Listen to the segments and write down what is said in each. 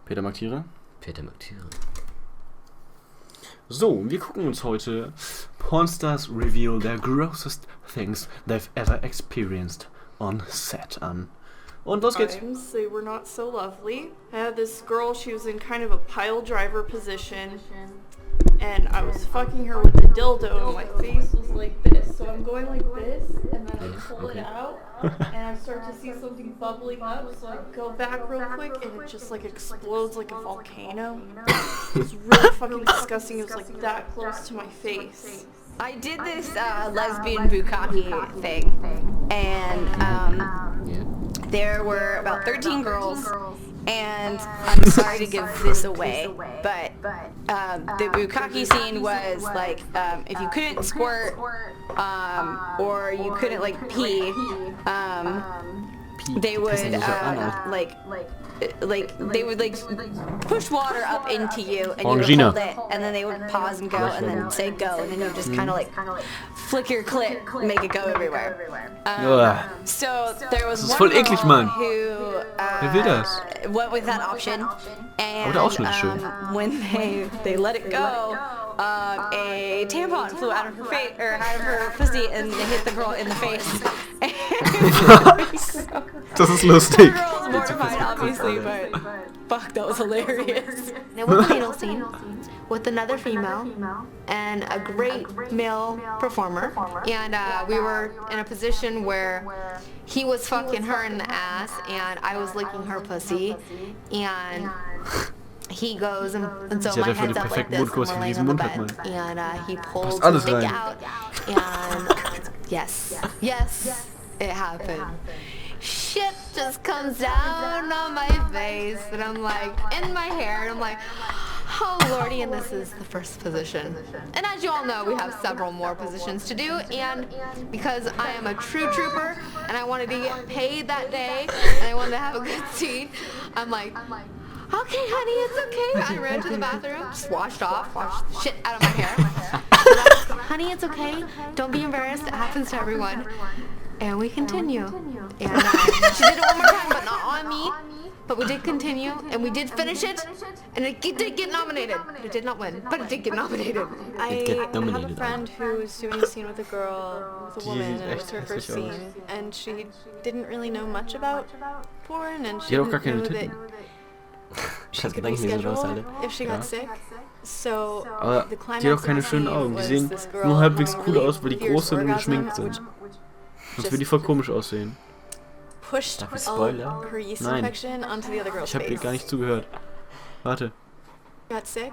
Petermagtiere. Petermagtiere. So, wir gucken uns heute Pornstars reveal their grossest things they've ever experienced on set an. Und los geht's. They were not so lovely. I had this girl, she was in kind of a pile driver position, and I was fucking her with a dildo, and my face was like this. So I'm going like this, and then I pull it out, and I start to see something bubbling up, so I go back real quick, and it just like explodes like a volcano. It was really fucking disgusting. It was like that close to my face. I did this lesbian bukkake thing, and there were about 13 girls, and I'm sorry to give this away, but the bukkake scene was like, if you couldn't squirt, or you couldn't like pee, they would they would push water up into you, and you would hold it, and then they would pause and go, and then say go, and then you would just kind of like flick your clit, make it go everywhere. So there was one girl who went with that option, and when they let it go, a tampon flew out of her face, or out of her pussy, and it hit the girl in the face. Das ist lustig. The girl was mortified, obviously, but fuck, that was hilarious. There was an anal scene with another female and a great male performer, and we were in a position where he was fucking her in the ass, and I was licking her pussy, and he goes, and so my head's up like this, and we're laying on the bed, and he pulls his dick out, and yes, it happened. Shit just comes down on my face, and I'm like, in my hair, and I'm like, oh lordy, and this is the first position. And as you all know, we have several more positions to do, and because I am a true trooper, and I wanted to get paid that day, and I wanted to have a good scene, I'm like, okay, honey, it's okay. I ran to the bathroom, just washed the shit out of my hair. Honey, it's okay. Don't be embarrassed. It happens to everyone. And we continue. And she did it one more time, but not on me. But we did continue, and we did finish it, and it did get nominated. It did not win, but it did get nominated. I have a friend who was doing a scene with a girl, with a woman, and it was her first scene, and she didn't really know much about porn, and she didn't know that she could reschedule if she got sick. So the climax of the scene was this girl nur halbwegs cool aus, weil die groß sind und geschminkt sind. Sonst würde die voll komisch aussehen. Pushed her yeast infection onto the other girl's face. Ich habe dir gar nicht zugehört. Warte. Got sick.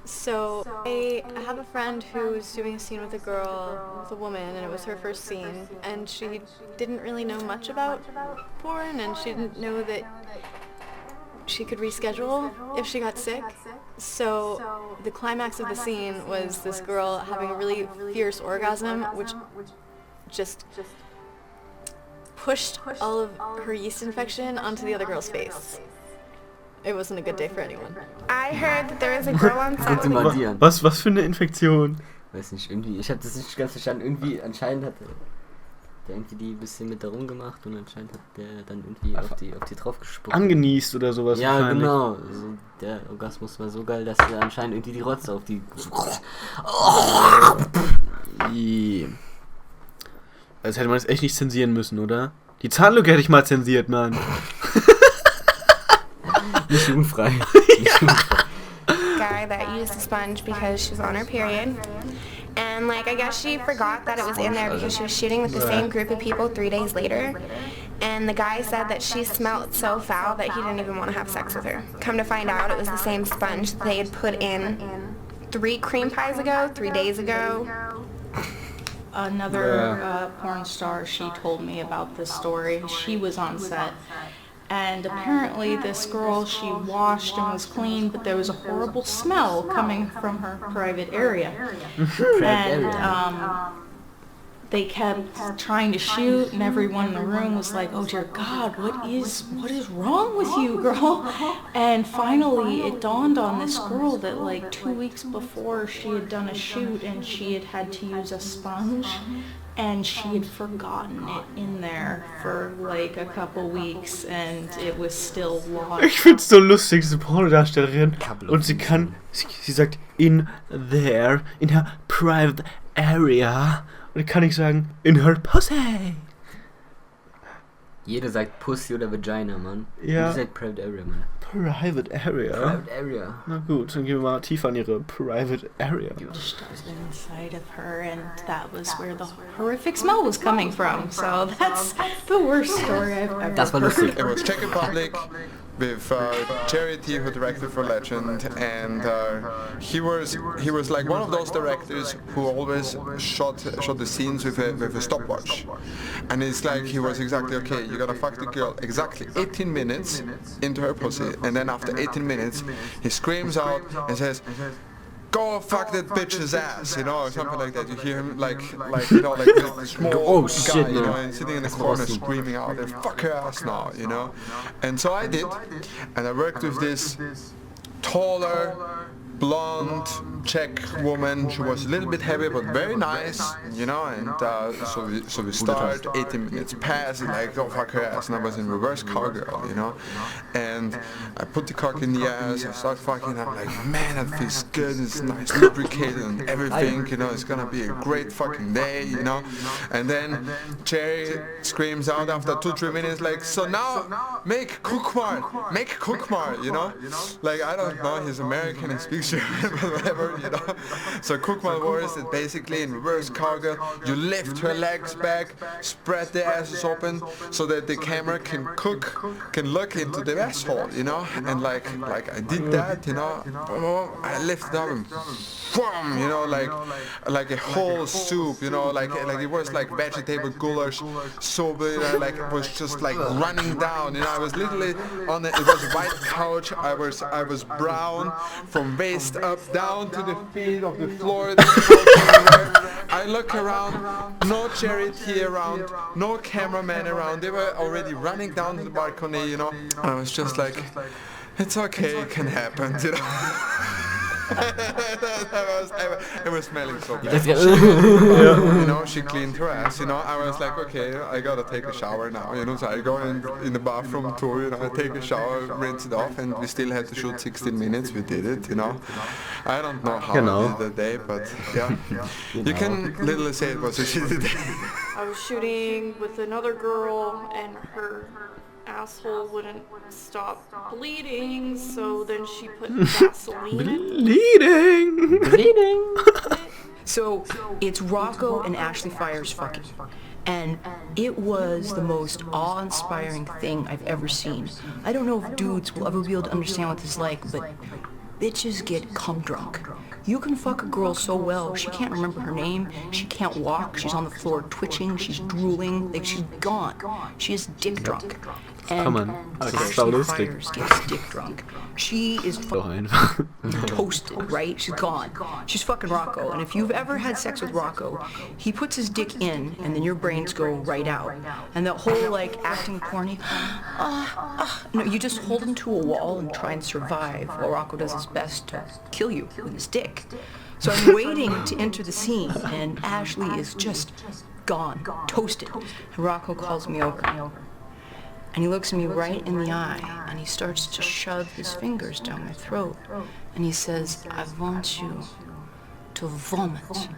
So I have a friend who was doing a scene with a girl, with a woman, and it was her first scene, and she didn't really know much about porn, and she didn't know that she could reschedule if she got sick. So the climax of the scene was this girl having a really fierce orgasm, which just pushed all of her yeast infection onto the other girl's face. It wasn't a good day for anyone. I heard that there was a girl on set. Was für eine Infektion? Weiß nicht, irgendwie, ich habe das nicht ganz verstanden. Irgendwie, anscheinend hat der irgendwie die ein bisschen mit da rumgemacht, und anscheinend hat der dann irgendwie auf die drauf gespuckt. Angenießt oder sowas. Ja, genau. Also, der Orgasmus war so geil, dass er anscheinend irgendwie die Rotze auf die... Also hätte man das echt nicht zensieren müssen, oder? Die Zahnlücke hätte ich mal zensiert, Mann. Nicht jugendfrei. Guy that used a sponge because she was on her period, and like I guess she forgot that it was in there because she was shooting with the same group of people 3 days later, and the guy said that she smelled so foul that he didn't even want to have sex with her. Come to find out, it was the same sponge that they had put in 3 cream pies ago, 3 days ago. Another porn star, she told me about this story. She was on set, and apparently this girl, she washed and was clean, but there was a horrible smell coming from her private area. And they kept trying to shoot, and everyone in the room was like, oh dear God, what is wrong with you, girl? And finally it dawned on this girl that like 2 weeks before she had done a shoot and she had to use a sponge, and she had forgotten it in there for like a couple weeks, and it was still lost. Ich find's so lustig, diese Pornodarstellerin. Und sie sagt, in there, in her private area. Und ich kann nicht sagen, in her pussy. Jeder sagt Pussy oder Vagina, Mann. Ja. Und die sagt Private Area, Mann. Private area? Private Area. Na gut, dann gehen wir mal tiefer in ihre private area. Just inside of her, and that was where the horrific smell was coming from. So that's the worst story I've ever Das war lustig. It was Czech Republic with Charity, who directed for Legend, and he was like one of those directors who always shot the scenes with a stopwatch, and it's like he was exactly okay. You gotta fuck the girl exactly 18 minutes into her pussy, and then after 18 minutes, he screams out and says, "Go fuck that bitch's ass," you know, or something like that. You hear him like you know, like the small guy, you know, and sitting in the corner screaming out, "Fuck her ass now," you know. And so I did, and I worked with this taller, blonde Czech woman. She was a little bit heavy but very nice, you know, and so we start, 18 minutes pass, and like, "Go fuck her ass," and I was in reverse cowgirl, you know, and I put the cock in the ass, I start fucking, I'm like, man, that feels good, it's nice, lubricated and everything, you know, it's gonna be a great fucking day, you know. And then Cherry screams out after 2-3 minutes, like, "So now make cook more," you know, like, I don't know, he's American and speaks German, but whatever, you know. So cook more words is basically in reverse cowgirl, you lift her legs back, spread the asses open so that the camera can look into the asshole, you know, and like I did that, you know, I lifted up and boom, you know, like a whole soup, you know, like it was like vegetable goulash soup, you know, like it was just like running down, you know. I was literally on it was a white couch, I was brown from waist up down to the feet of the floor. I look around, no Charity around, no cameraman around, they were already running down to the balcony, you know. I was just like, it's okay, it can happen, you know. It was smelling so bad. You know, she cleaned her ass, you know. I was like, okay, I gotta take a shower now, you know. So I go in the bathroom too, you know, I take a shower, rinse it off, and we still had to shoot 16 minutes. We did it, you know. I don't know how I did that day, but yeah. You can literally say it was a shitty day. I was shooting with another girl, and her asshole wouldn't stop bleeding, so then she put Vaseline in. Bleeding. So it's Rocco and Ashley Fires fucking. And it was the most awe-inspiring thing I've ever seen. I don't know if dudes will ever be able to understand what this is like, but bitches get cum drunk. You can fuck a girl so well, she can't remember her name, she can't walk, she's on the floor twitching, she's drooling, like she's gone. She is dick drunk. And Ashley Fires gets dick drunk. She is toasted, right? She's gone. She's fucking Rocco. And if you've ever had sex with Rocco, he puts his dick in, and then your brains go right out. And the whole like acting porny, no, you just hold him to a wall and try and survive while Rocco does his best to kill you with his dick. So I'm waiting to enter the scene, and Ashley is just gone, toasted. And Rocco calls me over. And he looks me right in the eye, and he starts to shove his fingers down my throat. And he says, "I want you to vomit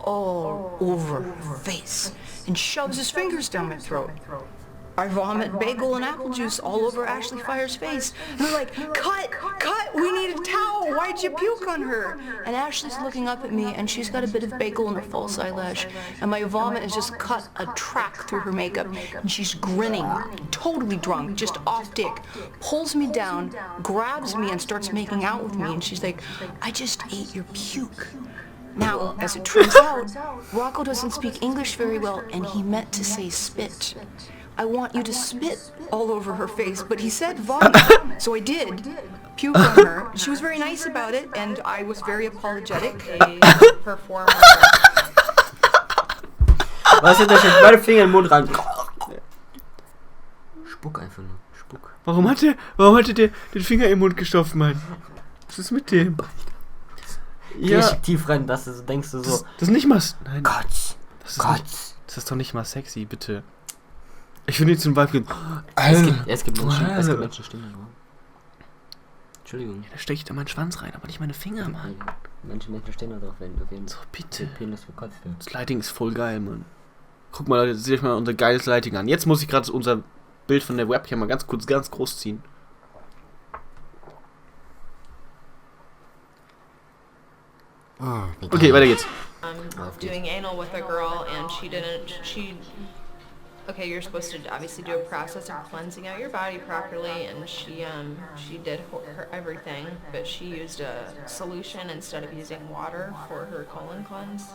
all over her face," and shoves his fingers down my throat. I vomit bagel and apple juice all over Ashley Fires' face. And they're like, cut, we need a towel. Why'd you puke on her? And Ashley's looking up at me, and she's got a bit of bagel in her false eyelash. And my vomit has just cut a track through her makeup. And she's grinning, totally drunk, just off dick. Pulls me down, grabs me, and starts making out with me. And she's like, "I just ate your puke." Now, as it turns out, Rocco doesn't speak English very well, and he meant to say spit. I want you to spit all over her face, but he said vomit, so I did. Puke on her. She was very nice about it, and I was very apologetic. A performer Was ist das jetzt? Meine Finger in den Mund rein. Spuck einfach nur. Spuck. Warum hat der den Finger im Mund gestopft, Mann? Was ist mit dem? Ja. Geh tief rein, dass du denkst du so. Das ist nicht mal... Nein. Gott. Das ist doch nicht mal sexy, bitte. Ich finde jetzt zum Beispiel... Es gibt Menschenstimmen. Entschuldigung. Ja, da stecke ich da meinen Schwanz rein, aber nicht meine Finger, Mann. Manche Menschen stehen da drauf, wenn du so, bitte. Penis gekotzt wird. Das Lighting ist voll geil, Mann. Guck mal, Leute, seht euch mal unser geiles Lighting an. Jetzt muss ich gerade unser Bild von der Webcam mal ganz groß ziehen. Okay, weiter geht's. Doing anal with a girl and okay, you're supposed to obviously do a process of cleansing out your body properly, and she did her everything, but she used a solution instead of using water for her colon cleanse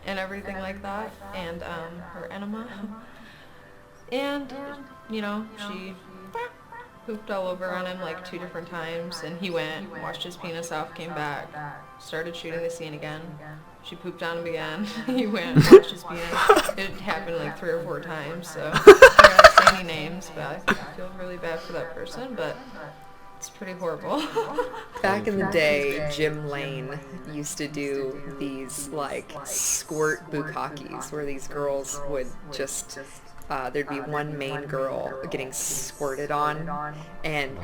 and everything like that, and her enema, and you know, she pooped all over on him like 2 different times, and he went, washed his penis off, came back, started shooting the scene again. She pooped on him again. He went, washed his penis. It happened like 3 or 4 times, so I don't say any names, but I feel really bad for that person, but it's pretty horrible. Back in the day, Jim Lane used to do these like squirt bukkakis where these girls would just there'd be one main girl getting squirted on, and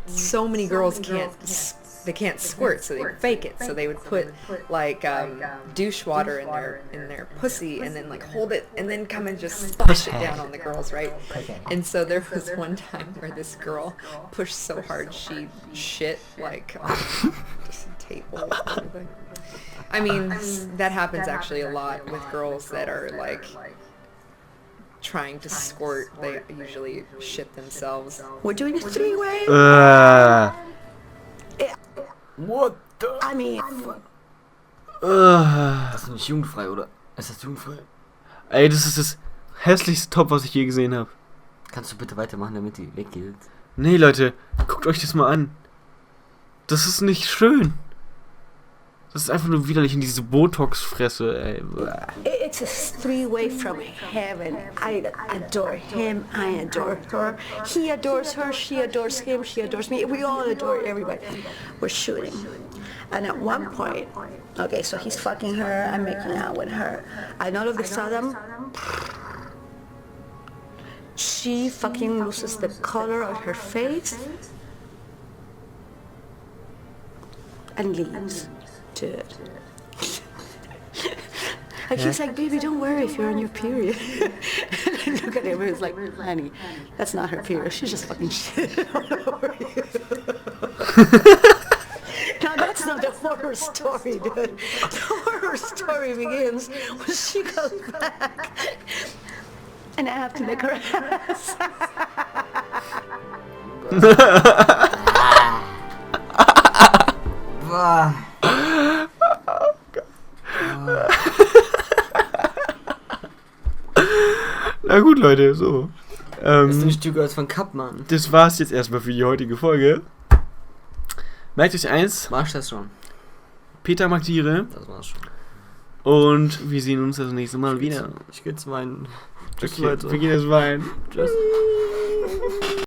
so many girls can't squirt, so they fake it. So they would put like douche water in their pussy, and then like hold it, and then come and just splash it down on the girls, right? And so there was one time where this girl pushed so hard she shit like on just a table or something. I mean, that happens actually a lot with girls that are like trying to squirt. They usually shit themselves. We're doing a 3-way. What the? I mean, das ist nicht jugendfrei, oder? Ist das jugendfrei? Ey, das ist das hässlichste Top, was ich je gesehen habe. Kannst du bitte weitermachen, damit die weggeht? Nee, Leute, guckt euch das mal an. Das ist nicht schön. Das ist einfach nur widerlich in diese Botox-Fresse, ey. it's a 3-way from heaven. I adore him, I adore her. He adores her, she adores him, she adores me. We all adore everybody. We're shooting. And at one point, okay, so he's fucking her, I'm making out with her. And all of a sudden, she fucking loses the color of her face and leaves. Dude. Like he's like, baby, don't worry if you're on your period. And I look at him and he's like, honey, that's not her period. She's just fucking shit all over you. Now that's not the horror story, dude. The horror story begins when she goes back and I have to lick her ass. Na gut, Leute, so. Das ist nicht Two Girls von Cup, Mann. Das war's jetzt erstmal für die heutige Folge. Merkt euch eins. War's das schon? Petermagtiere. Das war's schon. Und wir sehen uns das nächste Mal wieder. Ich geh jetzt weinen. Okay, wir gehen jetzt weinen. Tschüss.